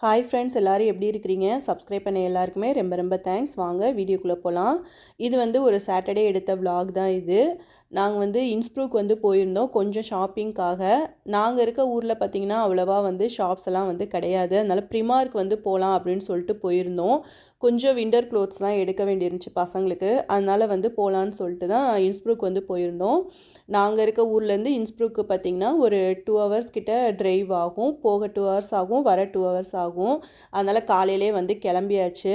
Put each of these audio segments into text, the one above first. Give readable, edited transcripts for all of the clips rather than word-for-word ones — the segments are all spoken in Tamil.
ஹாய் ஃப்ரெண்ட்ஸ், எல்லோரும் எப்படி இருக்கிறீங்க? சப்ஸ்கிரைப் பண்ண எல்லாருக்குமே ரொம்ப ரொம்ப தேங்க்ஸ். வாங்க வீடியோக்குள்ளே போகலாம். இது ஒரு சாட்டர்டே எடுத்த vlog தான் இது. நாங்கள் இன்ஸ்ப்ரூக் போயிருந்தோம் கொஞ்சம் ஷாப்பிங்காக. நாங்கள் இருக்க ஊரில் பார்த்திங்கன்னா அவ்வளோவா ஷாப்ஸ் எல்லாம் கிடையாது. அதனால் ப்ரிமார்க் போகலாம் அப்படின்னு சொல்லிட்டு போயிருந்தோம். கொஞ்சம் விண்டர் க்ளோத்ஸ்லாம் எடுக்க வேண்டியிருந்துச்சு பசங்களுக்கு. அதனால் போகலான்னு சொல்லிட்டு தான் இன்ஸ்ப்ரூக் போயிருந்தோம். நாங்கள் இருக்க ஊர்லேருந்து இன்ஸ்ப்ரூக்கு பார்த்திங்கன்னா ஒரு 2 hours கிட்ட ட்ரைவ் ஆகும். போக 2 hours ஆகும், வர 2 hours ஆகும். அதனால் காலையிலே கிளம்பியாச்சு.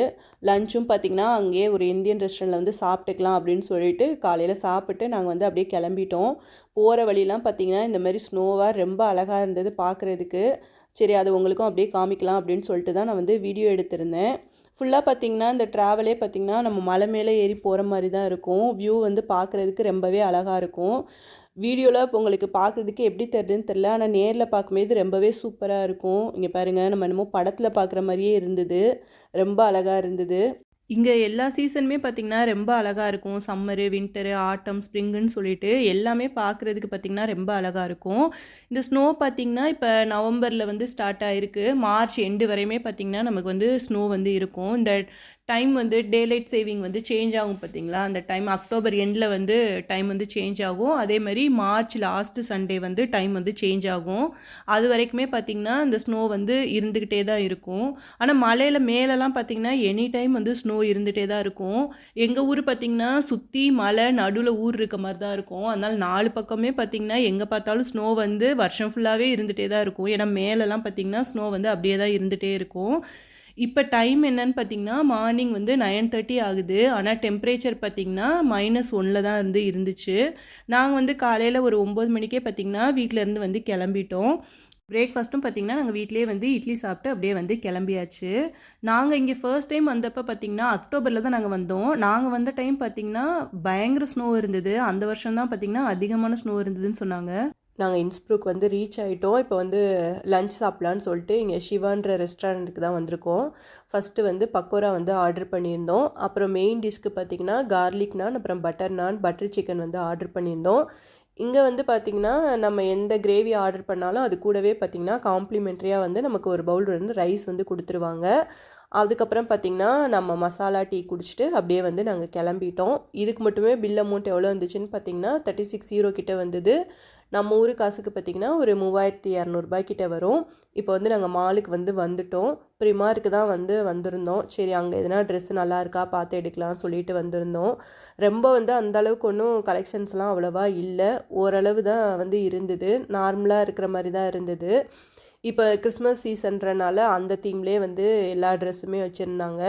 லஞ்சும் பார்த்திங்கன்னா அங்கேயே ஒரு இந்தியன் ரெஸ்டாரண்ட்டில் சாப்பிட்டுக்கலாம் அப்படின்னு சொல்லிட்டு காலையில் சாப்பிட்டு நாங்கள் அப்படியே கிளம்பிட்டோம். போகிற வழியெலாம் பார்த்திங்கன்னா இந்த மாதிரி ஸ்னோவாக ரொம்ப அழகாக இருந்தது பார்க்குறதுக்கு. சரி, அது உங்களுக்கும் அப்படியே காமிக்கலாம் அப்படின்னு சொல்லிட்டு தான் நான் வீடியோ எடுத்திருந்தேன். ஃபுல்லாக பார்த்திங்கன்னா இந்த ட்ராவலே பார்த்திங்கன்னா நம்ம மலை மேலே ஏறி போகிற மாதிரி தான் இருக்கும். வியூ பார்க்குறதுக்கு ரொம்பவே அழகாக இருக்கும். வீடியோவில் இப்போ உங்களுக்கு பார்க்குறதுக்கு எப்படி தெரியுதுன்னு தெரில, ஆனால் நேரில் பார்க்கும்போது ரொம்பவே சூப்பராக இருக்கும். இங்கே பாருங்கள், நம்ம என்னமோ படத்தில் பார்க்குற மாதிரியே இருந்தது. ரொம்ப அழகாக இருந்தது. இங்கே எல்லா சீசனுமே பார்த்திங்கன்னா ரொம்ப அழகாக இருக்கும். சம்மரு, வின்டரு, ஆட்டம், ஸ்ப்ரிங்குன்னு சொல்லிட்டு எல்லாமே பார்க்குறதுக்கு பார்த்திங்கன்னா ரொம்ப அழகாக இருக்கும். இந்த ஸ்னோ பார்த்திங்கன்னா இப்போ நவம்பரில் ஸ்டார்ட் ஆகிருக்கு. மார்ச் எண்டு வரையுமே பார்த்திங்கன்னா நமக்கு ஸ்னோ இருக்கும். இந்த டைம் டேலைட் சேவிங் சேஞ்ச் ஆகும் பார்த்திங்களா. அந்த டைம் அக்டோபர் எண்டில் டைம் சேஞ்ச் ஆகும். அதே மாதிரி March last Sunday time change ஆகும். அது வரைக்குமே பார்த்திங்கன்னா இந்த ஸ்னோ இருந்துக்கிட்டே தான் இருக்கும். ஆனால் மலையில் மேலெலாம் பார்த்திங்கன்னா எனி டைம் ஸ்னோ இருந்துகிட்டே தான் இருக்கும். எங்கள் ஊர் பார்த்திங்கன்னா சுற்றி மலை, நடுவில் ஊர் இருக்க மாதிரி தான் இருக்கும். அதனால் 4 பக்கமே பார்த்திங்கன்னா எங்கே பார்த்தாலும் ஸ்னோ வருஷம் ஃபுல்லாகவே இருந்துகிட்டே தான் இருக்கும். ஏன்னா மேலெலாம் பார்த்திங்கன்னா ஸ்னோ அப்படியே தான் இருந்துகிட்டே இருக்கும். இப்போ டைம் என்னன்னு பார்த்தீங்கன்னா மார்னிங் 9:30 ஆகுது. ஆனால் டெம்பரேச்சர் பார்த்திங்கன்னா -1 தான் இருந்துச்சு. நாங்கள் காலையில் ஒரு 9 மணிக்கே பார்த்திங்கன்னா வீட்டிலேருந்து கிளம்பிட்டோம். பிரேக்ஃபாஸ்ட்டும் பார்த்திங்கன்னா நாங்கள் வீட்டிலே இட்லி சாப்பிட்டு அப்படியே கிளம்பியாச்சு. நாங்கள் இங்கே ஃபர்ஸ்ட் டைம் வந்தப்போ பார்த்திங்கன்னா அக்டோபரில் தான் நாங்கள் வந்தோம். நாங்கள் வந்த டைம் பார்த்திங்கன்னா பயங்கர ஸ்னோ இருந்தது. அந்த வருஷம் தான் பார்த்திங்கன்னா அதிகமான ஸ்னோ இருந்ததுன்னு சொன்னாங்க. நாங்கள் இன்ஸ்ப்ரூக் ரீச் ஆகிட்டோம். இப்போ லஞ்ச் சாப்பிட்லான்னு சொல்லிட்டு இங்கே சிவான்ற ரெஸ்டாரண்ட்டுக்கு தான் வந்திருக்கோம். ஃபஸ்ட்டு பக்கோடா ஆர்டர் பண்ணியிருந்தோம். அப்புறம் மெயின் டிஷ்க்கு பார்த்திங்கன்னா கார்லிக் நான், அப்புறம் பட்டர் நான், பட்டர் சிக்கன் ஆர்டர் பண்ணியிருந்தோம். இங்கே பார்த்திங்கன்னா நம்ம எந்த கிரேவி ஆர்டர் பண்ணாலும் அது கூடவே பார்த்திங்கன்னா காம்ப்ளிமெண்ட்ரியாக நமக்கு ஒரு பவுல் ரைஸ் கொடுத்துருவாங்க. அதுக்கப்புறம் பார்த்திங்கன்னா நம்ம மசாலா டீ குடிச்சிட்டு அப்படியே நாங்கள் கிளம்பிட்டோம். இதுக்கு மட்டுமே பில் அமௌண்ட் எவ்வளோ வந்துச்சுன்னு பார்த்திங்கன்னா 36 euro கிட்ட வந்தது. நம்ம ஊர் காசுக்கு பார்த்திங்கன்னா ஒரு 3200 கிட்ட வரும். இப்போ நாங்கள் மாலுக்கு வந்துட்டோம். ப்ரிமார்க்கு தான் வந்திருந்தோம். சரி, அங்கே எதனா ட்ரெஸ் நல்லா இருக்கா பார்த்து எடுக்கலாம்னு சொல்லிட்டு வந்திருந்தோம். ரொம்ப அந்தளவுக்கு ஒன்றும் கலெக்ஷன்ஸ்லாம் அவ்வளோவா இல்லை. ஓரளவு தான் இருந்தது. நார்மலாக இருக்கிற மாதிரி தான் இருந்தது. இப்போ கிறிஸ்மஸ் சீசன்றனால அந்த தீம்லேயே எல்லா ட்ரெஸ்ஸுமே வச்சுருந்தாங்க.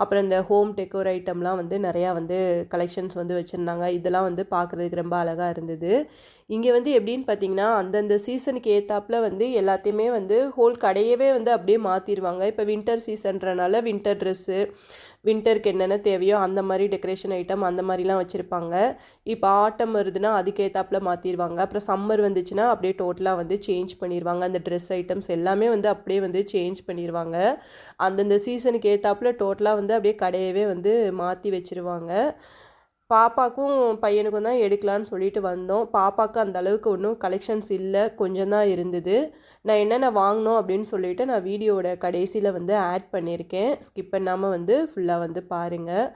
அப்புறம் இந்த ஹோம் டெக்கோர் ஐட்டம்லாம் நிறையா கலெக்ஷன்ஸ் வச்சுருந்தாங்க. இதெல்லாம் பார்க்குறதுக்கு ரொம்ப அழகாக இருந்தது. இங்கே எப்படின்னு பார்த்தீங்கன்னா அந்தந்த சீசனுக்கு ஏற்றாப்புல எல்லாத்தையுமே ஹோல் கடையவே அப்படியே மாற்றிடுவாங்க. இப்போ வின்டர் சீசன்றனால வின்டர் ட்ரெஸ்ஸு, வின்டருக்கு என்னென்ன தேவையோ அந்த மாதிரி டெக்கரேஷன் ஐட்டம் அந்த மாதிரிலாம் வச்சுருப்பாங்க. இப்போ ஆட்டம் வருதுன்னா அதுக்கேற்றாப்புல மாற்றிடுவாங்க. அப்புறம் சம்மர் வந்துச்சுன்னா அப்படியே டோட்டலாக சேஞ்ச் பண்ணிடுவாங்க. அந்த ட்ரெஸ் ஐட்டம்ஸ் எல்லாமே அப்படியே சேஞ்ச் பண்ணிடுவாங்க. அந்தந்த சீசனுக்கு ஏற்றாப்புல டோட்டலாக அப்படியே கடையவே மாற்றி வச்சுருவாங்க. பாப்பாக்கும் பையனுக்கும் தான் எடுக்கலான்னு சொல்லிட்டு வந்தோம். பாப்பாவுக்கு அந்த அளவுக்கு ஒன்றும் கலெக்ஷன்ஸ் இல்லை, கொஞ்சம் தான் இருந்தது. நான் என்னென்ன வாங்கினோம் அப்படின்னு சொல்லிட்டு நான் வீடியோவோட கடைசியில் ஆட் பண்ணியிருக்கேன். ஸ்கிப் பண்ணாமல் ஃபுல்லாக பாருங்கள்.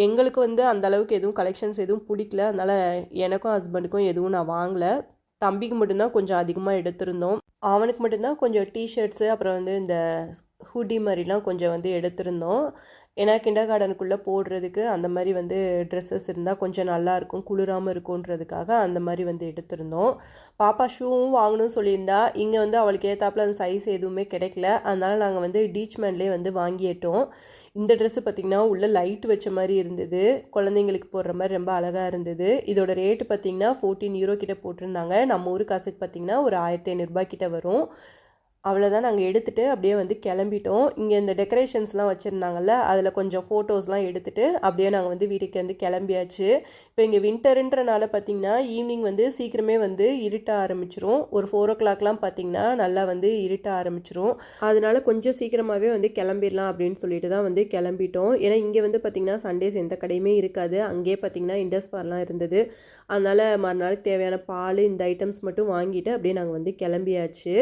எங்களுக்கு அந்த அளவுக்கு எதுவும் கலெக்ஷன்ஸ் எதுவும் பிடிக்கல. அதனால் எனக்கும் ஹஸ்பண்டுக்கும் எதுவும் நான் வாங்கலை. தம்பிக்கு மட்டும்தான் கொஞ்சம் அதிகமாக எடுத்திருந்தோம். அவனுக்கு மட்டும்தான் கொஞ்சம் டிஷர்ட்ஸு, அப்புறம் இந்த ஹூடி மாதிரிலாம் கொஞ்சம் எடுத்திருந்தோம். ஏன்னா கிண்டர் கார்டனுக்குள்ளே போடுறதுக்கு அந்த மாதிரி ட்ரெஸ்ஸஸ் இருந்தால் கொஞ்சம் நல்லாயிருக்கும், குளிராமல் இருக்குன்றதுக்காக அந்த மாதிரி எடுத்திருந்தோம். பாப்பா ஷூவும் வாங்கணும்னு சொல்லியிருந்தா. இங்கே அவளுக்கு ஏற்றாப்புல அந்த சைஸ் எதுவுமே கிடைக்கல. அதனால் நாங்கள் டீச்மேன்லேயே வாங்கிட்டோம். இந்த ட்ரெஸ்ஸு பார்த்திங்கன்னா உள்ள லைட் வச்ச மாதிரி இருந்தது. குழந்தைங்களுக்கு போடுற மாதிரி ரொம்ப அழகாக இருந்தது. இதோட ரேட்டு பார்த்திங்கன்னா 14 euro கிட்ட போட்டிருந்தாங்க. நம்ம ஊர் காசுக்கு பார்த்திங்கன்னா ஒரு 1500 கிட்ட வரும். அவ்வளோதான். நாங்கள் எடுத்துகிட்டு அப்படியே கிளம்பிட்டோம். இங்கே இந்த டெக்கரேஷன்ஸ்லாம் வச்சுருந்தாங்கல்ல, அதில் கொஞ்சம் ஃபோட்டோஸ்லாம் எடுத்துகிட்டு அப்படியே நாங்கள் வீட்டுக்கு கிளம்பியாச்சு. இப்போ இங்கே வின்டருன்றனால பார்த்திங்கன்னா ஈவினிங் சீக்கிரமே இருட்ட ஆரம்பிச்சிரும். ஒரு 4 o'clockலாம் பார்த்திங்கன்னா நல்லா இருட்ட ஆரம்பிச்சிரும். அதனால கொஞ்சம் சீக்கிரமாகவே கிளம்பிடலாம் அப்படின்னு சொல்லிட்டு தான் கிளம்பிட்டோம். ஏன்னா இங்கே பார்த்திங்கன்னா சண்டேஸ் எந்த கடையுமே இருக்காது. அங்கேயே பார்த்திங்கன்னா இண்டஸ் பார்லாம் இருந்தது. அதனால் மறுநாளுக்கு தேவையான பால் இந்த ஐட்டம்ஸ் மட்டும் வாங்கிட்டு அப்படியே நாங்கள் கிளம்பியாச்சு.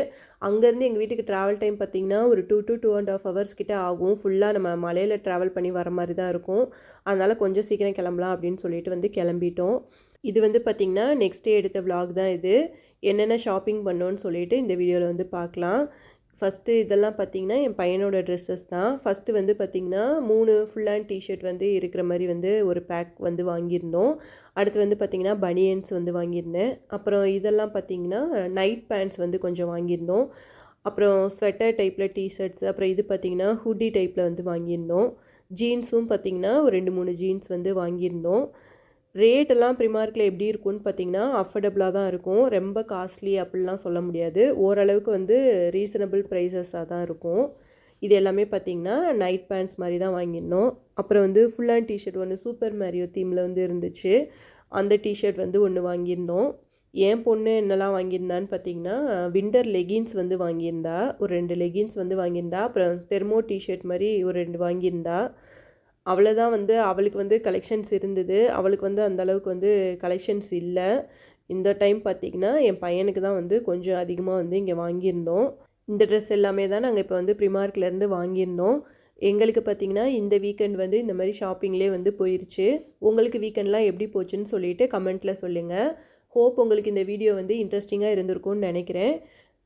அங்கேருந்து எங்கள் வீட்டுக்கு ட்ராவல் டைம் பார்த்திங்கன்னா ஒரு 2 to 2.5 hours கிட்ட ஆகும். ஃபுல்லாக நம்ம மலையில் ட்ராவல் பண்ணி வர மாதிரி தான் இருக்கும். அதனால் கொஞ்சம் சீக்கிரம் கிளம்பலாம் அப்படின்னு சொல்லிட்டு வந்து கிளம்பிட்டோம். இது வந்து பார்த்திங்கன்னா நெக்ஸ்ட் டே எடுத்த vlog தான் இது. என்னென்ன ஷாப்பிங் பண்ணோன்னு சொல்லிட்டு இந்த வீடியோவில் வந்து பார்க்கலாம். ஃபஸ்ட்டு இதெல்லாம் பார்த்திங்கன்னா என் பையனோட ட்ரெஸ்ஸஸ் தான். ஃபஸ்ட்டு வந்து பார்த்திங்கன்னா 3 ஃபுல் ஹேண்ட் டிஷர்ட் வந்து இருக்கிற மாதிரி வந்து ஒரு பேக் வந்து வாங்கியிருந்தோம். அடுத்து வந்து பார்த்திங்கன்னா பனியன்ஸ் வந்து வாங்கியிருந்தேன். அப்புறம் இதெல்லாம் பார்த்திங்கன்னா நைட் பேண்ட்ஸ் வந்து கொஞ்சம் வாங்கியிருந்தோம். அப்புறம் ஸ்வெட்டர் டைப்பில் டிஷர்ட்ஸ், அப்புறம் இது பார்த்திங்கன்னா ஹூடி டைப்பில் வந்து வாங்கியிருந்தோம். ஜீன்ஸும் பார்த்திங்கன்னா ஒரு 2-3 ஜீன்ஸ் வந்து வாங்கியிருந்தோம். ரேட்டெல்லாம் ப்ரிமார்க்கில் எப்படி இருக்கும்னு பார்த்திங்கன்னா அஃபோர்டபுளாக தான் இருக்கும். ரொம்ப காஸ்ட்லி அப்படிலாம் சொல்ல முடியாது. ஓரளவுக்கு வந்து ரீசனபிள் ப்ரைஸஸாக தான் இருக்கும். இது எல்லாமே பார்த்திங்கன்னா நைட் பேண்ட்ஸ் மாதிரி தான் வாங்கியிருந்தோம். அப்புறம் வந்து ஃபுல் ஹேண்ட் டிஷர்ட் ஒன்று சூப்பர் மேரியோ தீமில் வந்து இருந்துச்சு. அந்த டிஷர்ட் வந்து ஒன்று வாங்கியிருந்தோம். என் பொண்ணு என்னெல்லாம் வாங்கியிருந்தான்னு பார்த்திங்கன்னா விண்டர் லெகின்ஸ் வந்து வாங்கியிருந்தா. ஒரு 2 லெகின்ஸ் வந்து வாங்கியிருந்தா. அப்புறம் தெர்மோ டிஷர்ட் மாதிரி ஒரு 2 வாங்கியிருந்தா. அவ்வளோதான் வந்து அவளுக்கு வந்து கலெக்ஷன்ஸ் இருந்தது. அவளுக்கு வந்து அந்தளவுக்கு வந்து கலெக்ஷன்ஸ் இல்லை. இந்த டைம் பார்த்திங்கன்னா என் பையனுக்கு தான் வந்து கொஞ்சம் அதிகமாக வந்து இங்கே வாங்கியிருந்தோம். இந்த ட்ரெஸ் எல்லாமே தான் நாங்கள் இப்போ வந்து ப்ரிமார்க்லேருந்து வாங்கியிருந்தோம். எங்களுக்கு பார்த்திங்கன்னா இந்த வீக்கெண்ட் வந்து இந்த மாதிரி ஷாப்பிங்லேயே வந்து போயிடுச்சு. உங்களுக்கு வீக்கெண்ட்லாம் எப்படி போச்சுன்னு சொல்லிட்டு கமெண்ட்டில் சொல்லுங்கள். ஹோப் உங்களுக்கு இந்த வீடியோ வந்து இன்ட்ரெஸ்டிங்காக இருந்திருக்கும்னு நினைக்கிறேன்.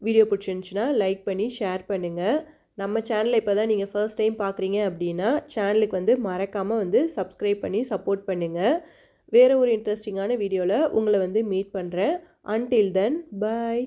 வீடியோ பிடிச்சிருந்துச்சுன்னா லைக் பண்ணி ஷேர் பண்ணுங்கள். நம்ம சேனலை இப்போ தான் நீங்கள் ஃபர்ஸ்ட் டைம் பார்க்குறீங்க அப்படின்னா சேனலுக்கு வந்து மறக்காமல் வந்து சப்ஸ்கிரைப் பண்ணி சப்போர்ட் பண்ணுங்கள். வேறு ஒரு இன்ட்ரெஸ்டிங்கான வீடியோவில் உங்களை வந்து மீட் பண்ணுறேன். அன்டில் தென் பாய்.